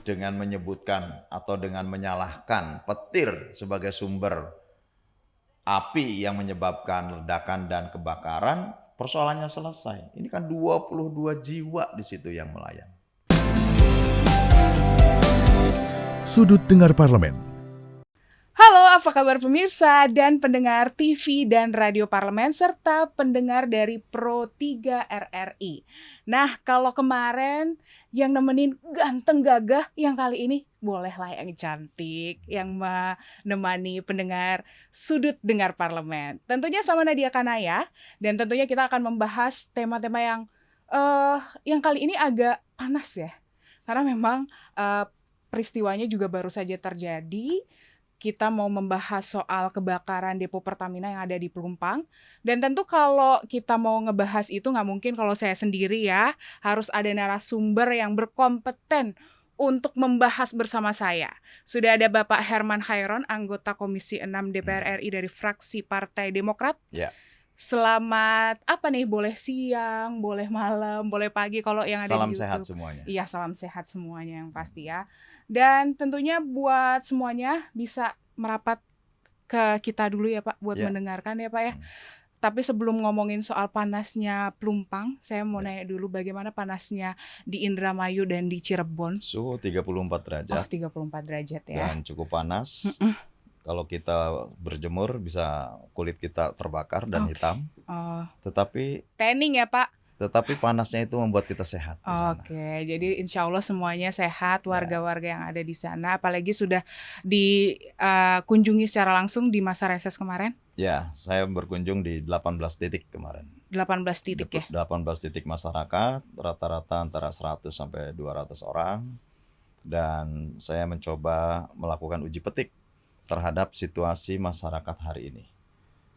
dengan menyebutkan atau dengan menyalahkan petir sebagai sumber api yang menyebabkan ledakan dan kebakaran, persoalannya selesai. Ini kan 22 jiwa di situ yang melayang. Sudut Dengar Parlemen. Halo, apa kabar pemirsa dan pendengar TV dan Radio Parlemen serta pendengar dari Pro 3 RRI. Nah, kalau kemarin yang nemenin ganteng gagah, yang kali ini bolehlah yang cantik yang menemani pendengar Sudut Dengar Parlemen. Tentunya sama Nadia Kanaya, dan tentunya kita akan membahas tema-tema yang kali ini agak panas ya. Karena memang peristiwanya juga baru saja terjadi. Kita mau membahas soal kebakaran depo Pertamina yang ada di Pelumpang. Dan tentu kalau kita mau ngebahas itu nggak mungkin kalau saya sendiri ya. Harus ada narasumber yang berkompeten untuk membahas bersama saya. Sudah ada Bapak Herman Khairon, anggota Komisi 6 DPR RI dari fraksi Partai Demokrat. Ya. Selamat boleh siang, boleh malam, boleh pagi kalau yang ada Salam di YouTube. sehat semuanya. Iya, salam sehat semuanya yang pasti ya. Dan tentunya buat semuanya bisa merapat ke kita dulu ya Pak, buat mendengarkan ya Pak ya. Tapi sebelum ngomongin soal panasnya Pelumpang, saya mau nanya dulu bagaimana panasnya di Indramayu dan di Cirebon. Suhu 34 derajat. Oh, 34 derajat ya. Dan cukup panas. Kalau kita berjemur bisa kulit kita terbakar dan hitam. Tetapi tanning ya Pak. Tetapi panasnya itu membuat kita sehat di sana. Oke, jadi insya Allah semuanya sehat, warga-warga yang ada di sana. Apalagi sudah dikunjungi secara langsung di masa reses kemarin? Ya, saya berkunjung di 18 titik kemarin. 18 titik ya? 18 titik masyarakat, rata-rata antara 100 sampai 200 orang. Dan saya mencoba melakukan uji petik terhadap situasi masyarakat hari ini.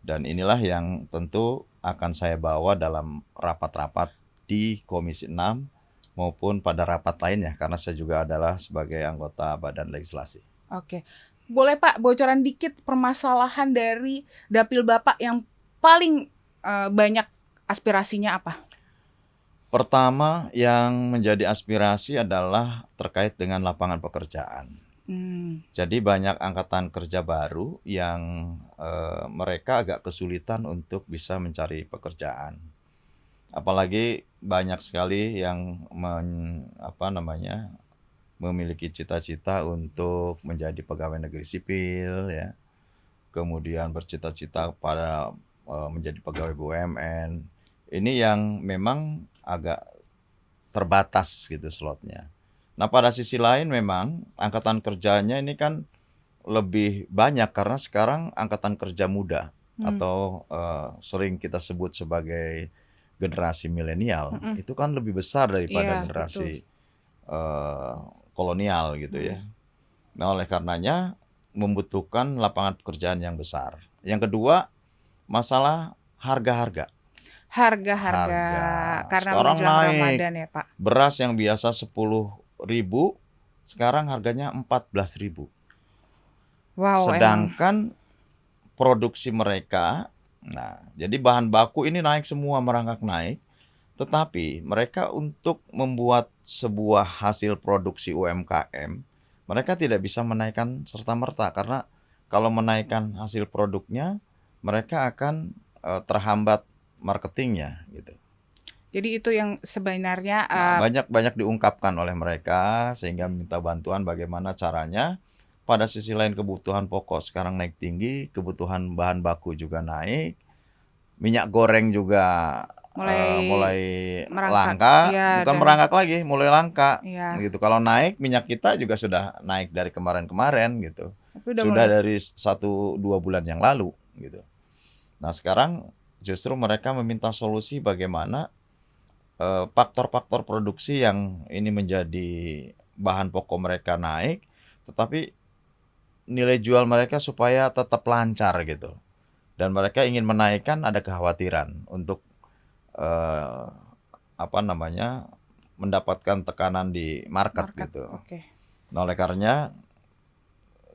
Dan inilah yang tentu akan saya bawa dalam rapat-rapat di Komisi 6 maupun pada rapat lainnya, karena saya juga adalah sebagai anggota Badan Legislasi. Oke, boleh Pak bocoran dikit permasalahan dari dapil Bapak yang paling banyak aspirasinya apa? Pertama yang menjadi aspirasi adalah terkait dengan lapangan pekerjaan. Jadi banyak angkatan kerja baru yang mereka agak kesulitan untuk bisa mencari pekerjaan. Apalagi banyak sekali yang memiliki cita-cita untuk menjadi pegawai negeri sipil ya. Kemudian bercita-cita pada menjadi pegawai BUMN. Ini yang memang agak terbatas gitu slotnya. Nah, pada sisi lain memang angkatan kerjanya ini kan lebih banyak karena sekarang angkatan kerja muda atau sering kita sebut sebagai generasi milenial itu kan lebih besar daripada generasi kolonial gitu ya. Nah, oleh karenanya membutuhkan lapangan pekerjaan yang besar. Yang kedua, masalah harga-harga. Harga karena sekarang menjelang naik. Ramadan ya Pak. Beras yang biasa 10.000 sekarang harganya 14.000. Wow, sedangkan produksi mereka, nah jadi bahan baku ini naik semua, merangkak naik. Tetapi mereka untuk membuat sebuah hasil produksi UMKM, mereka tidak bisa menaikkan serta-merta, karena kalau menaikkan hasil produknya, mereka akan terhambat marketingnya gitu. Jadi itu yang sebenarnya banyak diungkapkan oleh mereka, sehingga minta bantuan bagaimana caranya. Pada sisi lain kebutuhan pokok sekarang naik tinggi, kebutuhan bahan baku juga naik, minyak goreng juga mulai langka, bukan merangkak lagi, mulai langka gitu. Kalau naik, minyak kita juga sudah naik dari kemarin-kemarin gitu, sudah dari 1-2 bulan yang lalu gitu. Nah sekarang justru mereka meminta solusi bagaimana faktor-faktor produksi yang ini menjadi bahan pokok mereka naik, tetapi nilai jual mereka supaya tetap lancar gitu. Dan mereka ingin menaikkan, ada kekhawatiran untuk mendapatkan tekanan di market gitu. Nah, oleh karenanya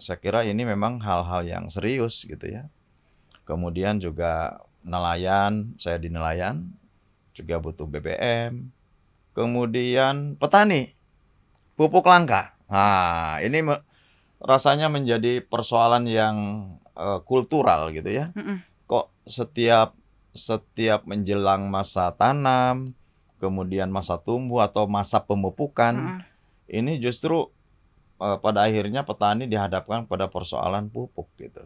saya kira ini memang hal-hal yang serius gitu ya. Kemudian juga nelayan, saya di nelayan juga butuh BBM. Kemudian petani, pupuk langka. Nah, ini rasanya menjadi persoalan yang kultural gitu ya. Mhm. Kok setiap menjelang masa tanam, kemudian masa tumbuh atau masa pemupukan, Heeh. ini justru pada akhirnya petani dihadapkan pada persoalan pupuk gitu.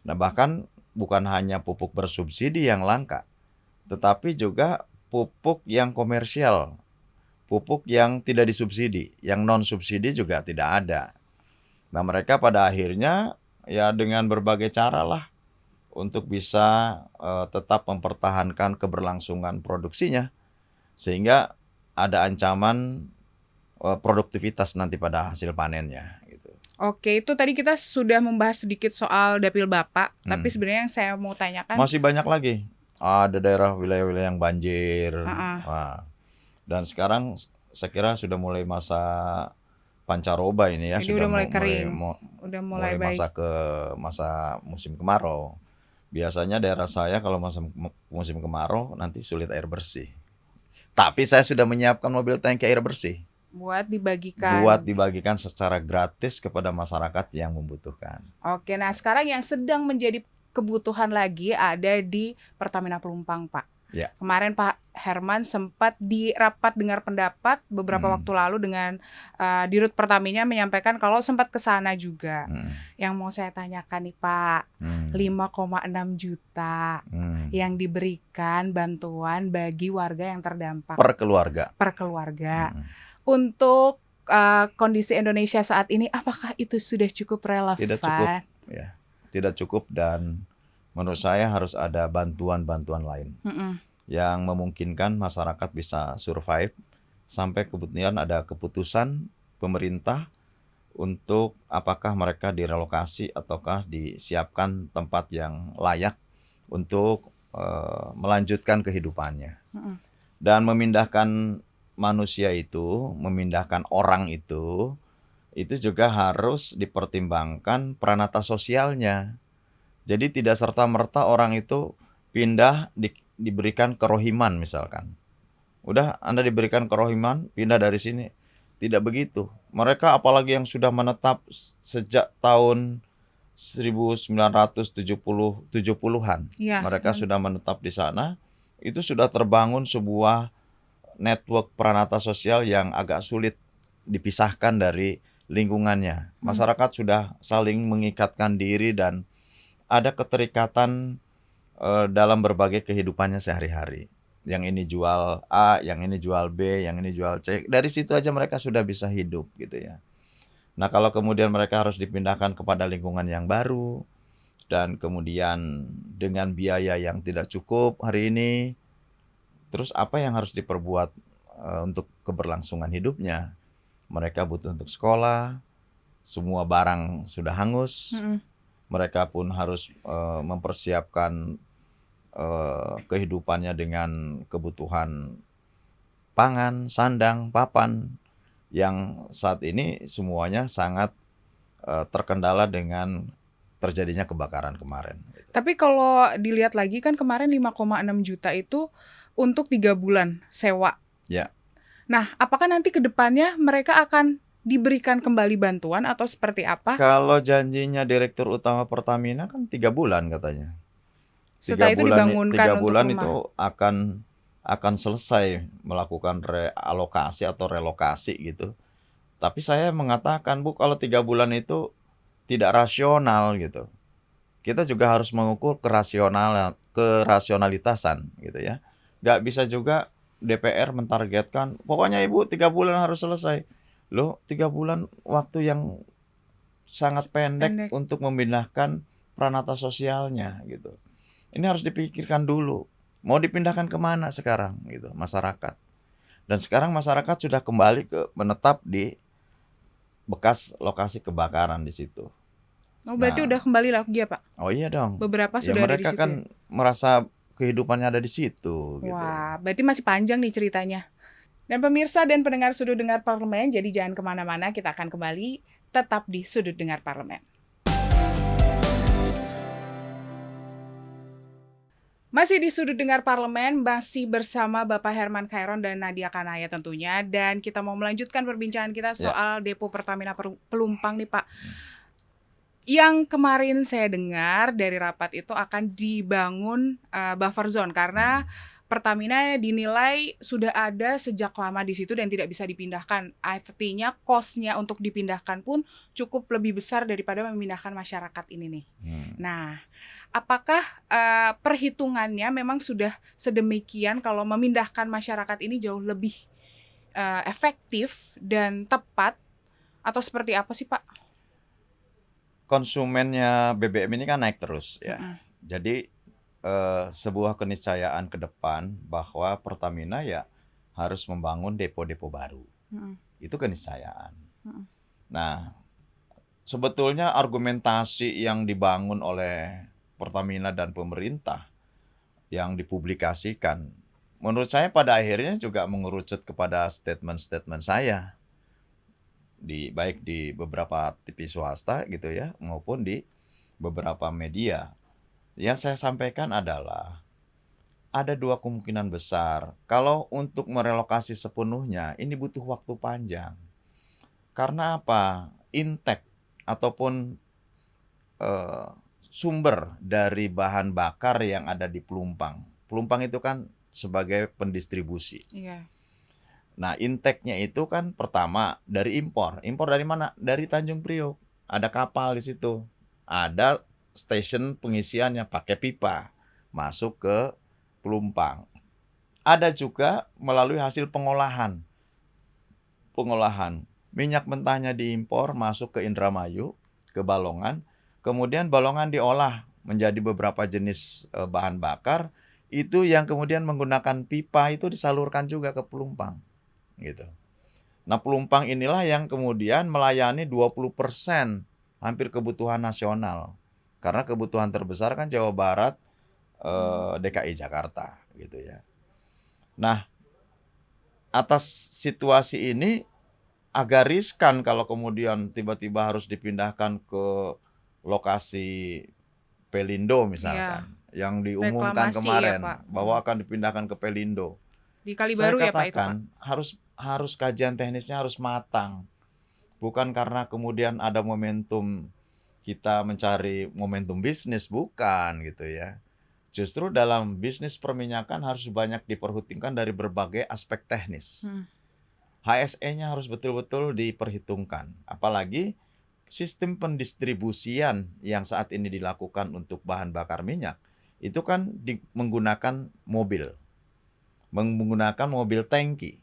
Nah, bahkan bukan hanya pupuk bersubsidi yang langka, tetapi juga pupuk yang komersial, pupuk yang tidak disubsidi, yang non subsidi juga tidak ada. Nah, mereka pada akhirnya ya dengan berbagai cara lah untuk bisa tetap mempertahankan keberlangsungan produksinya, sehingga ada ancaman produktivitas nanti pada hasil panennya gitu. Oke, itu tadi kita sudah membahas sedikit soal dapil Bapak, tapi Hmm. sebenarnya yang saya mau tanyakan Masih banyak lagi. Ada daerah wilayah-wilayah yang banjir. heeh, Wah, dan sekarang saya kira sudah mulai masa pancaroba ini ya, jadi sudah udah mulai mulai kering, udah mulai baik. masa musim kemarau. Biasanya daerah saya kalau musim kemarau nanti sulit air bersih. Tapi saya sudah menyiapkan mobil tangki air bersih Buat buat dibagikan. dibagikan secara gratis kepada masyarakat yang membutuhkan. Oke, nah sekarang yang sedang menjadi kebutuhan lagi ada di Pertamina Pelumpang, Pak. Ya. Kemarin Pak Herman sempat di rapat dengar pendapat beberapa waktu lalu dengan Dirut Pertamina menyampaikan kalau sempat ke sana juga. Yang mau saya tanyakan nih Pak, 5,6 juta yang diberikan bantuan bagi warga yang terdampak Per keluarga. per keluarga. Untuk kondisi Indonesia saat ini, apakah itu sudah cukup relevan? Tidak cukup, ya. Tidak cukup, dan menurut saya harus ada bantuan-bantuan lain yang memungkinkan masyarakat bisa survive sampai kemudian ada keputusan pemerintah untuk apakah mereka direlokasi ataukah disiapkan tempat yang layak untuk melanjutkan kehidupannya. Dan memindahkan manusia itu, memindahkan orang itu juga harus dipertimbangkan peranata sosialnya. Jadi tidak serta-merta orang itu pindah diberikan kerohiman misalkan. Udah Anda diberikan kerohiman, pindah dari sini. Tidak begitu. Mereka apalagi yang sudah menetap sejak tahun 1970-an. Ya, Mereka sudah menetap di sana. Itu sudah terbangun sebuah network peranata sosial yang agak sulit dipisahkan dari lingkungannya. Masyarakat sudah saling mengikatkan diri dan ada keterikatan dalam berbagai kehidupannya sehari-hari. Yang ini jual A, yang ini jual B, yang ini jual C. Dari situ aja mereka sudah bisa hidup gitu ya. Nah, kalau kemudian mereka harus dipindahkan kepada lingkungan yang baru dan kemudian dengan biaya yang tidak cukup hari ini, terus apa yang harus diperbuat untuk keberlangsungan hidupnya? Mereka butuh untuk sekolah, semua barang sudah hangus, mereka pun harus mempersiapkan kehidupannya dengan kebutuhan pangan, sandang, papan, yang saat ini semuanya sangat terkendala dengan terjadinya kebakaran kemarin. Tapi kalau dilihat lagi kan kemarin 5,6 juta itu untuk 3 bulan sewa. Ya. Nah, apakah nanti ke depannya mereka akan diberikan kembali bantuan atau seperti apa? Kalau janjinya Direktur Utama Pertamina kan 3 bulan katanya. Setelah itu dibangunkan 3 untuk bulan rumah. itu akan selesai melakukan realokasi atau relokasi gitu. Tapi saya mengatakan, Bu, kalau 3 bulan itu tidak rasional gitu. Kita juga harus mengukur kerasionalitasan gitu ya. Gak bisa juga DPR mentargetkan, pokoknya Ibu 3 bulan harus selesai. Loh, 3 bulan waktu yang sangat pendek untuk memindahkan peranata sosialnya gitu. Ini harus dipikirkan dulu. Mau dipindahkan kemana sekarang gitu masyarakat. Dan sekarang masyarakat sudah kembali menetap di bekas lokasi kebakaran di situ. Oh, berarti udah kembali lagi ya, Pak? Oh iya dong. Beberapa Ya sudah ada di mereka situ. kan merasa kehidupannya ada di situ gitu. Wah, berarti masih panjang nih ceritanya. Dan pemirsa dan pendengar Sudut Dengar Parlemen, jadi jangan kemana-mana, kita akan kembali tetap di Sudut Dengar Parlemen. Masih di Sudut Dengar Parlemen, masih bersama Bapak Herman Khairon dan Nadia Kanaya tentunya. Dan kita mau melanjutkan perbincangan kita Ya. soal Depo Pertamina Pelumpang nih Pak. Yang kemarin saya dengar dari rapat itu akan dibangun buffer zone karena Pertamina dinilai sudah ada sejak lama di situ dan tidak bisa dipindahkan. Artinya cost-nya untuk dipindahkan pun cukup lebih besar daripada memindahkan masyarakat ini nih. Nah, apakah perhitungannya memang sudah sedemikian kalau memindahkan masyarakat ini jauh lebih efektif dan tepat atau seperti apa sih Pak? Konsumennya BBM ini kan naik terus ya. Mm-mm. Jadi sebuah keniscayaan ke depan bahwa Pertamina ya harus membangun depo-depo baru. Mm-mm. Itu keniscayaan. Mm-mm. Nah, sebetulnya argumentasi yang dibangun oleh Pertamina dan pemerintah yang dipublikasikan, menurut saya pada akhirnya juga mengerucut kepada statement-statement saya. Baik di beberapa TV swasta gitu ya, maupun di beberapa media. Yang saya sampaikan adalah ada dua kemungkinan besar. Kalau untuk merelokasi sepenuhnya, ini butuh waktu panjang. Karena apa? Intake ataupun sumber dari bahan bakar yang ada di Pelumpang. Pelumpang itu kan sebagai pendistribusi. Iya. Nah, intake-nya itu kan pertama dari impor. Impor dari mana? Dari Tanjung Priok. Ada kapal di situ. Ada stasiun pengisiannya pakai pipa masuk ke Pelumpang. Ada juga melalui hasil pengolahan. Minyak mentahnya diimpor masuk ke Indramayu, ke Balongan. Kemudian Balongan diolah menjadi beberapa jenis bahan bakar. Itu yang kemudian menggunakan pipa itu disalurkan juga ke Pelumpang. Gitu. Nah, Pelumpang inilah yang kemudian melayani 20% hampir kebutuhan nasional. Karena kebutuhan terbesar kan Jawa Barat, DKI Jakarta gitu ya. Nah, atas situasi ini agak riskan kalau kemudian tiba-tiba harus dipindahkan ke lokasi Pelindo misalkan, yang diumumkan Reklamasi kemarin ya, Pak. bahwa akan dipindahkan ke Pelindo. Di Kali Saya Baru ya Pak itu Pak? katakan harus kajian teknisnya harus matang. Bukan karena kemudian ada momentum kita mencari momentum bisnis, bukan gitu ya. Justru dalam bisnis perminyakan harus banyak diperhitungkan dari berbagai aspek teknis. HSE-nya harus betul-betul diperhitungkan. Apalagi sistem pendistribusian yang saat ini dilakukan untuk bahan bakar minyak, itu kan menggunakan mobil tangki.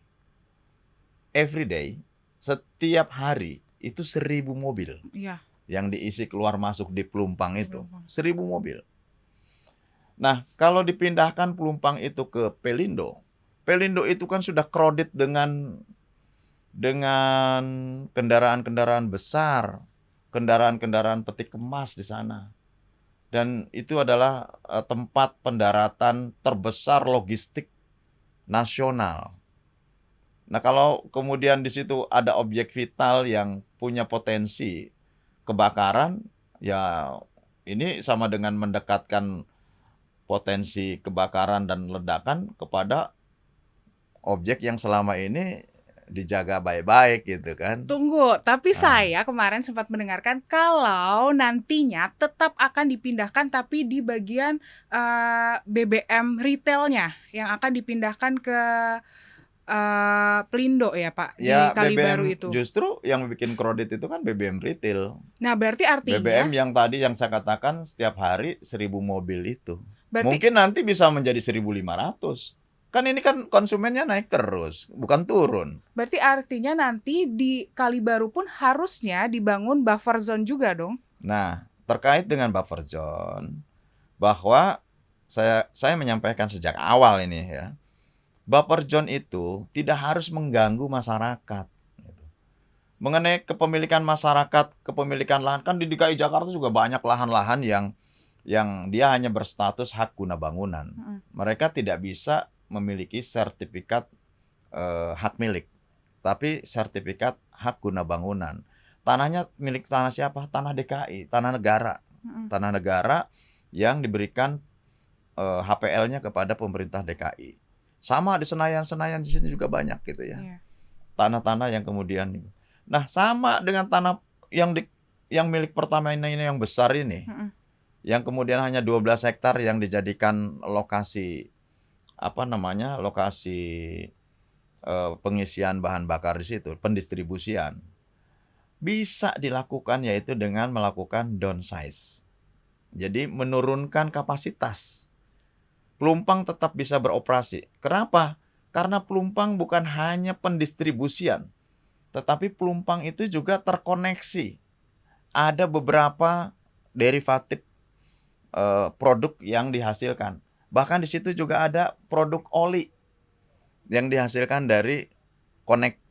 Every day, setiap hari itu 1.000 mobil. Iya. Yang diisi keluar masuk di Pelumpang itu. 1.000 mobil. Nah, kalau dipindahkan Pelumpang itu ke Pelindo itu kan sudah crowded dengan kendaraan-kendaraan besar, kendaraan-kendaraan peti kemas di sana. Dan itu adalah tempat pendaratan terbesar logistik nasional. Nah, kalau kemudian di situ ada objek vital yang punya potensi kebakaran, ya ini sama dengan mendekatkan potensi kebakaran dan ledakan kepada objek yang selama ini dijaga baik-baik gitu kan. Tunggu, tapi saya kemarin sempat mendengarkan kalau nantinya tetap akan dipindahkan tapi di bagian BBM retailnya yang akan dipindahkan ke Pelindo ya Pak, di Ya, Kali BBM Baru itu. justru yang bikin crowded itu kan BBM retail. Nah, berarti artinya BBM yang tadi yang saya katakan setiap hari 1.000 mobil itu. berarti Mungkin nanti bisa menjadi 1.500. Kan ini kan konsumennya naik terus, bukan turun. berarti artinya nanti di Kali Baru pun harusnya dibangun buffer zone juga dong. Nah, terkait dengan buffer zone, bahwa saya menyampaikan sejak awal ini ya, buffer zone itu tidak harus mengganggu masyarakat. Mengenai kepemilikan masyarakat, kepemilikan lahan, kan di DKI Jakarta juga banyak lahan-lahan yang dia hanya berstatus hak guna bangunan. Mereka tidak bisa memiliki sertifikat hak milik, tapi sertifikat hak guna bangunan. Tanahnya milik tanah siapa? Tanah DKI, tanah negara. Tanah negara yang diberikan HPL-nya kepada pemerintah DKI. Sama di Senayan di sini juga banyak gitu ya. Iya. Tanah-tanah yang kemudian, nah sama dengan tanah yang milik Pertamina ini yang besar ini, Mm-mm. yang kemudian hanya 12 hektar yang dijadikan lokasi lokasi pengisian bahan bakar di situ, pendistribusian. Bisa dilakukan yaitu dengan melakukan downsize. Jadi menurunkan kapasitas. Pelumpang tetap bisa beroperasi. Kenapa? Karena pelumpang bukan hanya pendistribusian, tetapi pelumpang itu juga terkoneksi. Ada beberapa derivatif produk yang dihasilkan. Bahkan di situ juga ada produk oli yang dihasilkan dari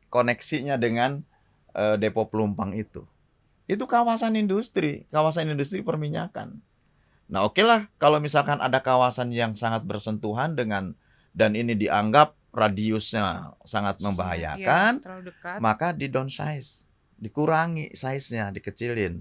koneksinya dengan depo pelumpang itu. Itu kawasan industri perminyakan. Nah, oke lah kalau misalkan ada kawasan yang sangat bersentuhan dan ini dianggap radiusnya sangat Iya, membahayakan, terlalu dekat. maka di downsize, dikurangi size-nya, dikecilin.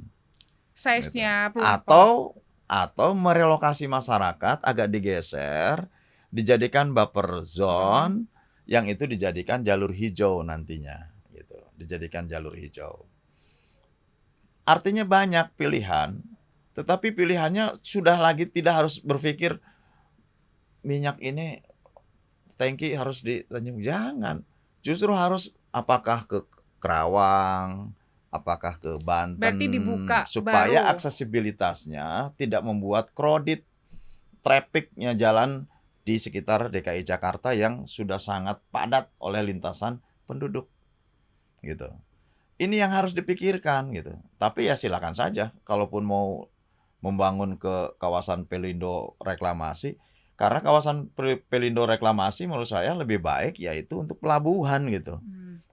Size-nya Gitu. pelumpang. Atau merelokasi masyarakat agak digeser, dijadikan buffer zone, yang itu dijadikan jalur hijau nantinya, gitu. Dijadikan jalur hijau. Artinya banyak pilihan. Tetapi pilihannya sudah lagi tidak harus berpikir minyak ini tangki harus di Tanjung. Jangan. Justru harus apakah ke Kerawang, apakah ke Banten, Berarti dibuka supaya baru. aksesibilitasnya tidak membuat crowded trafficnya jalan di sekitar DKI Jakarta yang sudah sangat padat oleh lintasan penduduk. Gitu. Ini yang harus dipikirkan gitu. Tapi ya silakan saja kalaupun mau membangun ke kawasan Pelindo reklamasi, karena kawasan Pelindo reklamasi menurut saya lebih baik yaitu untuk pelabuhan gitu.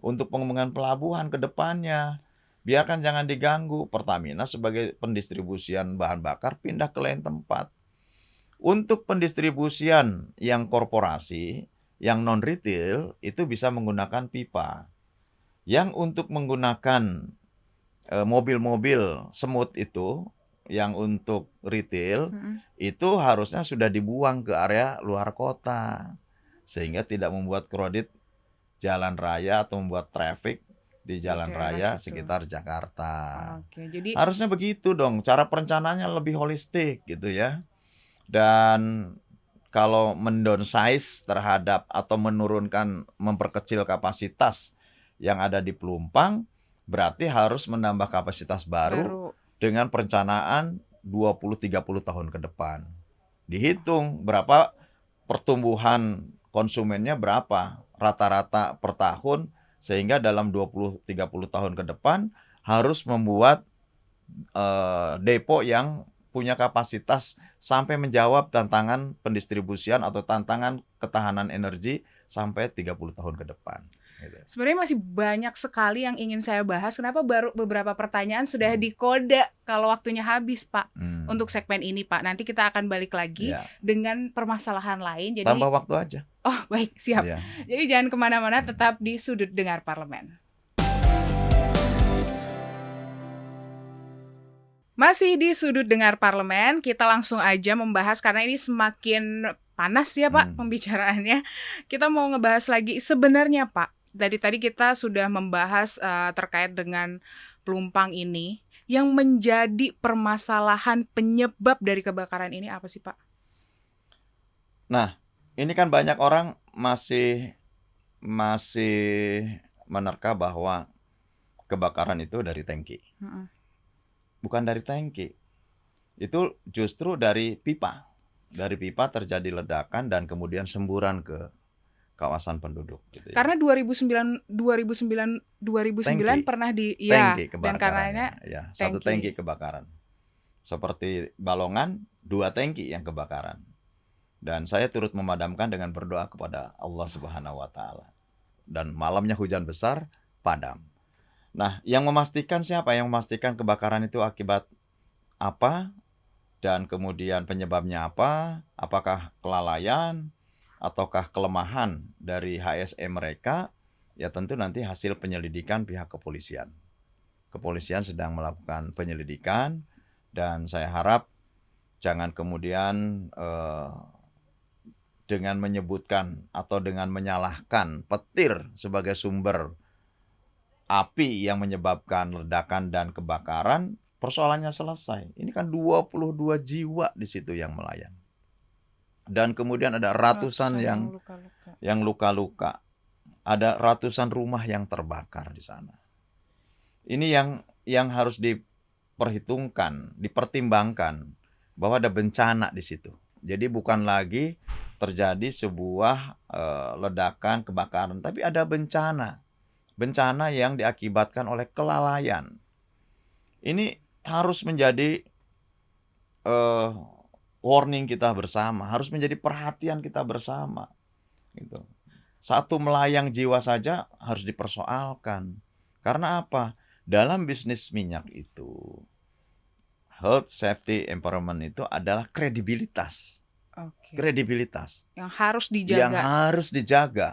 Untuk pengembangan pelabuhan ke depannya. Biarkan jangan diganggu. Pertamina sebagai pendistribusian bahan bakar pindah ke lain tempat. Untuk pendistribusian yang korporasi, yang non retail itu bisa menggunakan pipa. Yang untuk menggunakan mobil-mobil semut itu yang untuk retail itu harusnya sudah dibuang ke area luar kota sehingga tidak membuat crowded jalan raya atau membuat traffic di jalan raya sekitar Jakarta. Jadi harusnya begitu dong, cara perencanaannya lebih holistik gitu ya. Dan kalau mendownsize terhadap atau memperkecil kapasitas yang ada di pelumpang, berarti harus menambah kapasitas baru. Dengan perencanaan 20-30 tahun ke depan. Dihitung berapa pertumbuhan konsumennya berapa rata-rata per tahun, sehingga dalam 20-30 tahun ke depan harus membuat depo yang punya kapasitas sampai menjawab tantangan pendistribusian atau tantangan ketahanan energi sampai 30 tahun ke depan. Sebenarnya masih banyak sekali yang ingin saya bahas. Kenapa baru beberapa pertanyaan sudah dikode kalau waktunya habis, Pak, untuk segmen ini, Pak. Nanti kita akan balik lagi dengan permasalahan lain. Jadi tambah waktu aja. Oh, baik, siap. Jadi jangan kemana-mana, tetap di Sudut Dengar Parlemen. Masih di Sudut Dengar Parlemen, kita langsung aja membahas karena ini semakin panas ya, Pak, pembicaraannya. Kita mau ngebahas lagi sebenarnya, Pak. Dari tadi kita sudah membahas terkait dengan pelumpang ini. Yang menjadi permasalahan penyebab dari kebakaran ini apa sih, Pak? Nah, ini kan banyak orang masih menerka bahwa kebakaran itu dari tangki. Bukan dari tangki. Itu justru dari pipa. Dari pipa terjadi ledakan dan kemudian semburan ke kawasan penduduk gitu ya. Karena 2009 pernah tangki kebakaran, dan karenanya satu tangki kebakaran. Seperti Balongan, 2 tangki yang kebakaran. Dan saya turut memadamkan dengan berdoa kepada Allah Subhanahu wa taala. Dan malamnya hujan besar, padam. Nah, yang memastikan siapa? Yang memastikan kebakaran itu akibat apa? Dan kemudian penyebabnya apa? Apakah kelalaian ataukah kelemahan dari HSE mereka? Ya tentu nanti hasil penyelidikan pihak kepolisian. Kepolisian sedang melakukan penyelidikan dan saya harap jangan kemudian dengan menyebutkan atau dengan menyalahkan petir sebagai sumber api yang menyebabkan ledakan dan kebakaran, persoalannya selesai. Ini kan 22 jiwa di situ yang melayang. Dan kemudian ada ratusan yang luka-luka. Ada ratusan rumah yang terbakar di sana. Ini yang harus diperhitungkan, dipertimbangkan bahwa ada bencana di situ. Jadi bukan lagi terjadi sebuah ledakan, kebakaran, tapi ada bencana. Bencana yang diakibatkan oleh kelalaian. Ini harus menjadi warning kita bersama, harus menjadi perhatian kita bersama. Gitu. Satu melayang jiwa saja harus dipersoalkan. Karena apa? Dalam bisnis minyak itu, health, safety, environment itu adalah kredibilitas. Oke. Kredibilitas. Yang harus dijaga. Yang harus dijaga.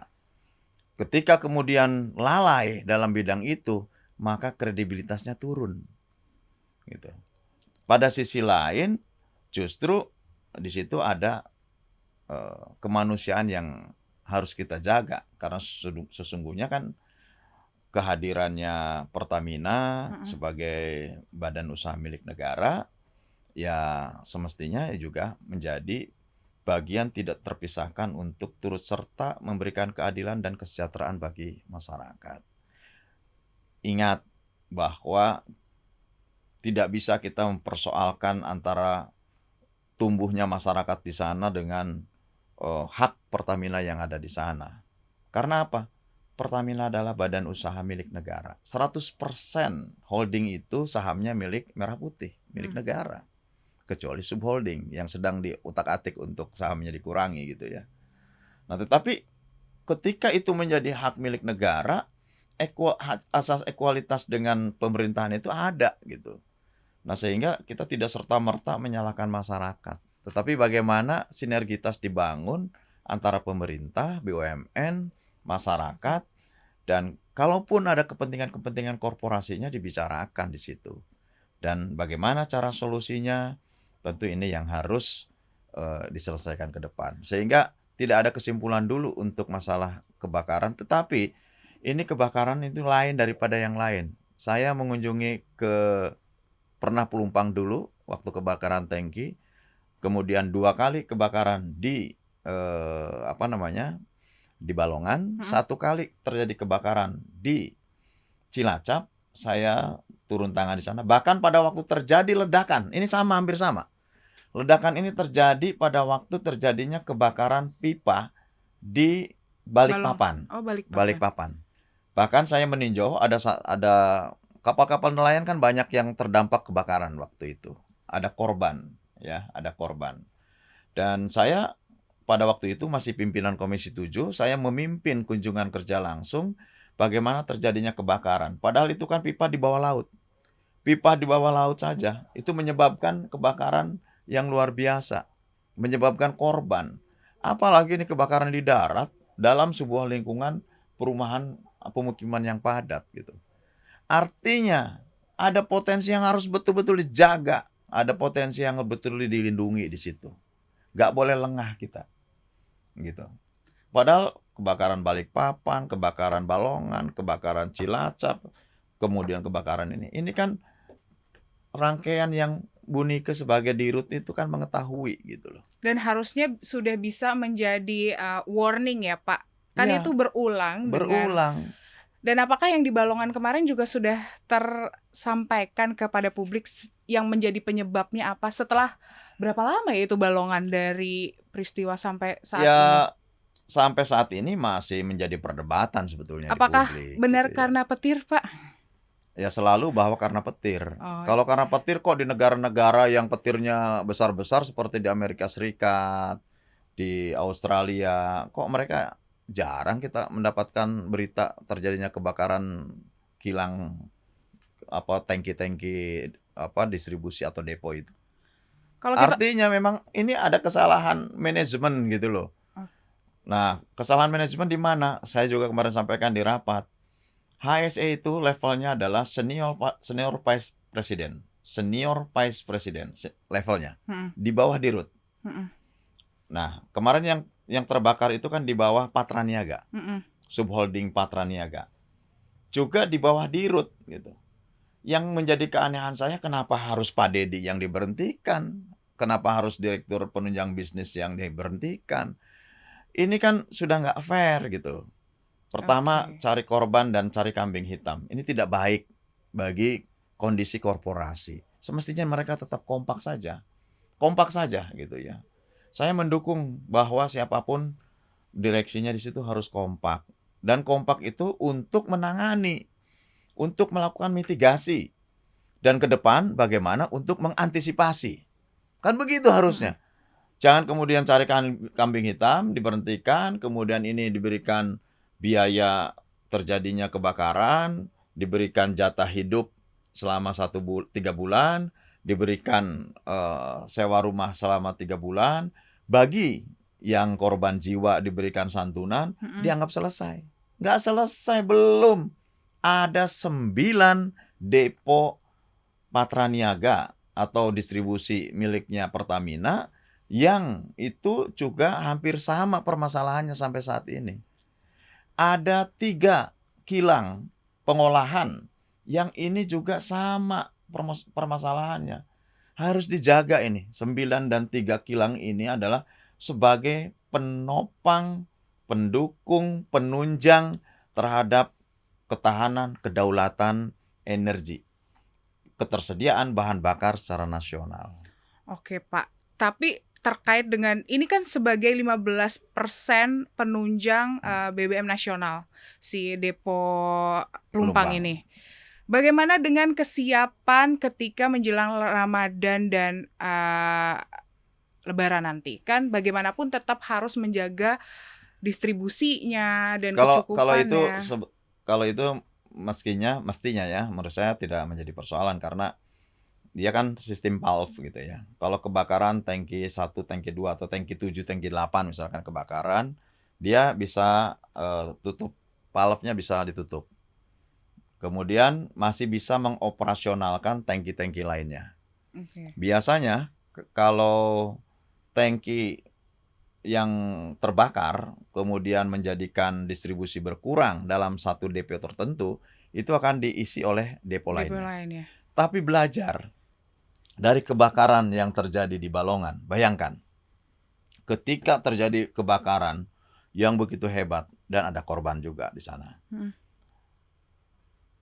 Ketika kemudian lalai dalam bidang itu, maka kredibilitasnya turun. Gitu. Pada sisi lain, justru di situ ada kemanusiaan yang harus kita jaga. Karena sesungguhnya kan kehadirannya Pertamina sebagai badan usaha milik negara, ya semestinya juga menjadi bagian tidak terpisahkan untuk turut serta memberikan keadilan dan kesejahteraan bagi masyarakat. Ingat bahwa tidak bisa kita mempersoalkan antara tumbuhnya masyarakat di sana dengan hak Pertamina yang ada di sana. Karena apa? Pertamina adalah badan usaha milik negara. 100% holding itu sahamnya milik Merah Putih, milik negara. Kecuali subholding yang sedang diutak-atik untuk sahamnya dikurangi gitu ya. Nah, tetapi ketika itu menjadi hak milik negara, asas ekualitas dengan pemerintahan itu ada gitu. Nah, sehingga kita tidak serta-merta menyalahkan masyarakat. Tetapi bagaimana sinergitas dibangun antara pemerintah, BUMN, masyarakat, dan kalaupun ada kepentingan-kepentingan korporasinya dibicarakan di situ. Dan bagaimana cara solusinya, tentu ini yang harus diselesaikan ke depan. Sehingga tidak ada kesimpulan dulu untuk masalah kebakaran, tetapi ini kebakaran itu lain daripada yang lain. Saya mengunjungi pernah Pelumpang dulu waktu kebakaran tangki, kemudian 2 kali kebakaran di di Balongan, 1 kali terjadi kebakaran di Cilacap. Saya turun tangan di sana. Bahkan pada waktu terjadi ledakan, ini hampir sama. Ledakan ini terjadi pada waktu terjadinya kebakaran pipa di Balikpapan. Balikpapan. Bahkan saya meninjau ada kapal-kapal nelayan kan banyak yang terdampak kebakaran waktu itu. Ada korban, ya, ada korban. Dan saya pada waktu itu masih pimpinan Komisi 7, saya memimpin kunjungan kerja langsung bagaimana terjadinya kebakaran. Padahal itu kan pipa di bawah laut. Pipa di bawah laut saja itu menyebabkan kebakaran yang luar biasa, menyebabkan korban. Apalagi ini kebakaran di darat dalam sebuah lingkungan perumahan pemukiman yang padat gitu. Artinya ada potensi yang harus betul-betul dijaga, ada potensi yang betul-betul dilindungi di situ. Gak boleh lengah kita. Gitu. Padahal kebakaran Balikpapan, kebakaran Balongan, kebakaran Cilacap, kemudian kebakaran ini kan rangkaian yang Bu Nike sebagai dirut itu kan mengetahui gitu loh. Dan harusnya sudah bisa menjadi warning ya Pak. Kan ya, itu berulang. Dan apakah yang di Balongan kemarin juga sudah tersampaikan kepada publik yang menjadi penyebabnya apa? Setelah berapa lama ya itu Balongan dari peristiwa sampai saat ini? Sampai saat ini masih menjadi perdebatan sebetulnya apakah di publik. Benar gitu karena petir, Pak? Ya selalu bahwa karena petir. Kalau karena petir kok di negara-negara yang petirnya besar-besar seperti di Amerika Serikat, di Australia, kok mereka jarang kita mendapatkan berita terjadinya kebakaran kilang tangki-tangki distribusi atau depo itu. Artinya memang ini ada kesalahan manajemen gitu loh. Nah, kesalahan manajemen di mana? Saya juga kemarin sampaikan di rapat. HSE itu levelnya adalah senior vice president. Senior vice president levelnya. Di bawah dirut. Nah, kemarin yang yang terbakar itu kan di bawah Patra Niaga, Mm-mm. subholding Patra Niaga. Juga di bawah Dirut gitu. Yang menjadi keanehan saya, kenapa harus Pak Dedi yang diberhentikan? Kenapa harus Direktur Penunjang Bisnis yang diberhentikan? Ini kan sudah nggak fair gitu. Pertama, Oke. cari korban dan cari kambing hitam. Ini tidak baik bagi kondisi korporasi. Semestinya mereka tetap kompak saja. Kompak saja gitu ya. Saya mendukung bahwa siapapun direksinya di situ harus kompak. Dan kompak itu untuk menangani, untuk melakukan mitigasi. Dan ke depan bagaimana untuk mengantisipasi. Kan begitu harusnya. Jangan kemudian cari kambing hitam, diberhentikan, kemudian ini diberikan biaya terjadinya kebakaran, diberikan jatah hidup selama 3 bulan, diberikan sewa rumah selama 3 bulan, bagi yang korban jiwa diberikan santunan, Mm-mm. dianggap selesai. Nggak selesai, belum. Ada 9 depo Patra Niaga atau distribusi miliknya Pertamina yang itu juga hampir sama permasalahannya sampai saat ini. Ada 3 kilang pengolahan yang ini juga sama permasalahannya. Harus dijaga ini. 9 dan 3 kilang ini adalah sebagai penopang, pendukung, penunjang terhadap ketahanan, kedaulatan energi, ketersediaan bahan bakar secara nasional. Oke, Pak. Tapi terkait dengan ini kan sebagai 15% penunjang BBM nasional si depo Pelumpang Pelumpang. ini. Bagaimana dengan kesiapan ketika menjelang Ramadan dan Lebaran nanti? Kan bagaimanapun tetap harus menjaga distribusinya dan Kalau kecukupannya. itu mestinya ya, menurut saya tidak menjadi persoalan karena dia kan sistem valve gitu ya. Kalau kebakaran tangki 1, tangki 2 atau tangki 7, tangki 8 misalkan kebakaran, dia bisa tutup, valve-nya bisa ditutup. Kemudian masih bisa mengoperasionalkan tangki-tangki lainnya. Oke. Biasanya kalau tangki yang terbakar kemudian menjadikan distribusi berkurang dalam satu depo tertentu, itu akan diisi oleh depo Depo lainnya. lainnya. Tapi belajar dari kebakaran yang terjadi di Balongan. Bayangkan, ketika terjadi kebakaran yang begitu hebat dan ada korban juga di sana.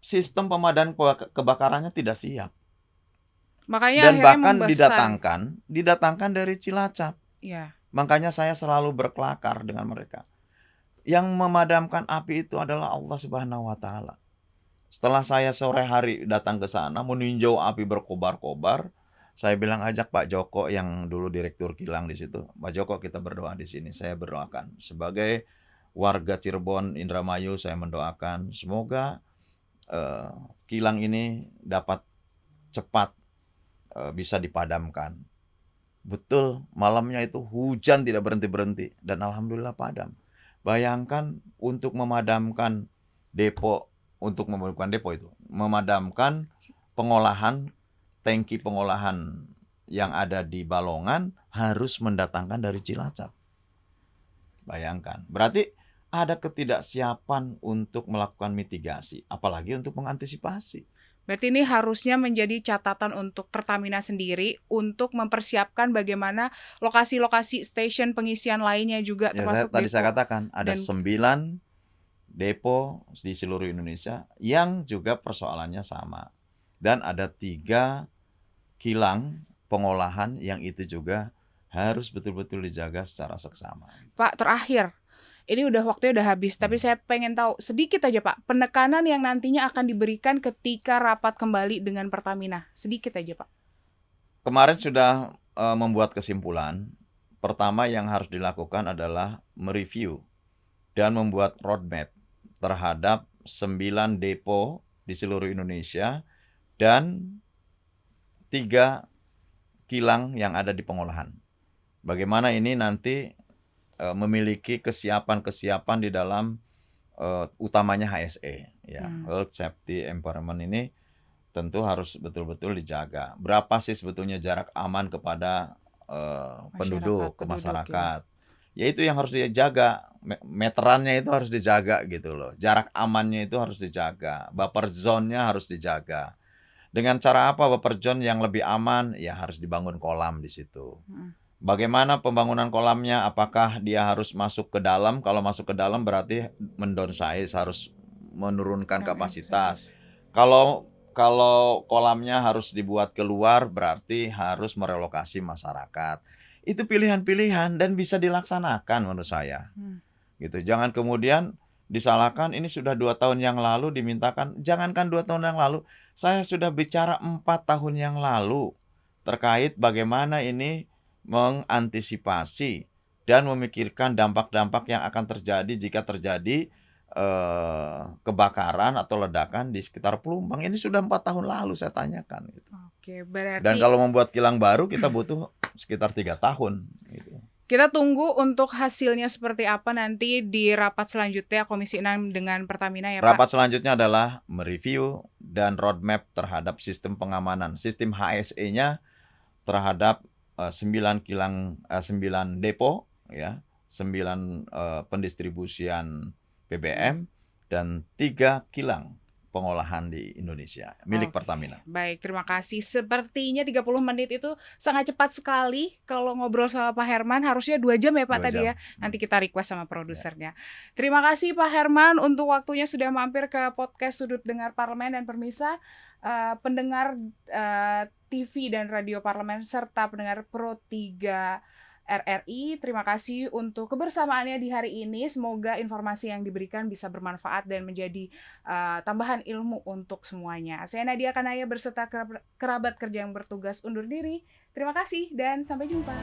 Sistem pemadam kebakarannya tidak siap. Makanya Dan akhirnya bahkan mempesan. didatangkan dari Cilacap. Ya. Makanya saya selalu berkelakar dengan mereka. Yang memadamkan api itu adalah Allah Subhanahu wa taala. Setelah saya sore hari datang ke sana meninjau api berkobar-kobar, saya bilang ajak Pak Joko yang dulu direktur kilang di situ. Pak Joko, kita berdoa di sini. Saya berdoakan sebagai warga Cirebon, Indramayu, saya mendoakan semoga kilang ini dapat cepat bisa dipadamkan. Betul, malamnya itu hujan tidak berhenti-berhenti dan alhamdulillah padam. Bayangkan untuk memadamkan depo, memadamkan pengolahan, tangki pengolahan yang ada di Balongan harus mendatangkan dari Cilacap. Bayangkan, berarti ada ketidaksiapan untuk melakukan mitigasi, apalagi untuk mengantisipasi. Berarti ini harusnya menjadi catatan untuk Pertamina sendiri untuk mempersiapkan bagaimana lokasi-lokasi stasiun pengisian lainnya juga Ya, termasuk tadi saya depo. katakan ada dan- 9 depo di seluruh Indonesia yang juga persoalannya sama. Dan ada 3 kilang pengolahan yang itu juga harus betul-betul dijaga secara seksama. Pak, terakhir, ini waktunya udah habis, tapi saya pengen tahu sedikit aja Pak, penekanan yang nantinya akan diberikan ketika rapat kembali dengan Pertamina. Sedikit aja Pak. Kemarin sudah membuat kesimpulan. Pertama yang harus dilakukan adalah mereview dan membuat roadmap terhadap 9 depo di seluruh Indonesia dan 3 kilang yang ada di pengolahan. Bagaimana ini nanti memiliki kesiapan-kesiapan di dalam utamanya HSE, ya, Health Safety Environment ini tentu harus betul-betul dijaga. Berapa sih sebetulnya jarak aman kepada penduduk, ke masyarakat? ya itu yang harus dijaga. Meterannya itu harus dijaga gitu loh. Jarak amannya itu harus dijaga. Buffer zone-nya harus dijaga. Dengan cara apa buffer zone yang lebih aman? Ya harus dibangun kolam di situ. Bagaimana pembangunan kolamnya? Apakah dia harus masuk ke dalam? Kalau masuk ke dalam berarti mendownsize, harus menurunkan kapasitas. Kalau kolamnya harus dibuat keluar, berarti harus merelokasi masyarakat. Itu pilihan-pilihan dan bisa dilaksanakan menurut saya. Gitu. Jangan kemudian disalahkan, ini sudah 2 tahun yang lalu dimintakan. Jangankan 2 tahun yang lalu, saya sudah bicara 4 tahun yang lalu terkait bagaimana ini mengantisipasi dan memikirkan dampak-dampak yang akan terjadi jika terjadi kebakaran atau ledakan di sekitar Pelumpang. Ini sudah 4 tahun lalu saya tanyakan. Gitu. Oke, berarti Dan kalau membuat kilang baru kita butuh sekitar 3 tahun. Gitu. kita tunggu untuk hasilnya seperti apa nanti di rapat selanjutnya Komisi 6 dengan Pertamina ya Pak. Rapat selanjutnya adalah mereview dan roadmap terhadap sistem pengamanan, sistem HSE-nya terhadap 9 depo, ya, 9 pendistribusian BBM dan 3 kilang pengolahan di Indonesia milik Pertamina. Baik, terima kasih. Sepertinya 30 menit itu sangat cepat sekali. Kalau ngobrol sama Pak Herman harusnya 2 jam ya Pak 2 tadi jam. ya. Nanti kita request sama produsernya. Terima kasih Pak Herman untuk waktunya sudah mampir ke podcast Sudut Dengar Parlemen dan pemirsa pendengar TV dan Radio Parlemen serta pendengar Pro 3 RRI. Terima kasih untuk kebersamaannya di hari ini. Semoga informasi yang diberikan bisa bermanfaat dan menjadi tambahan ilmu untuk semuanya. Saya Nadia Kanaya berserta kerabat kerja yang bertugas undur diri. Terima kasih dan sampai jumpa.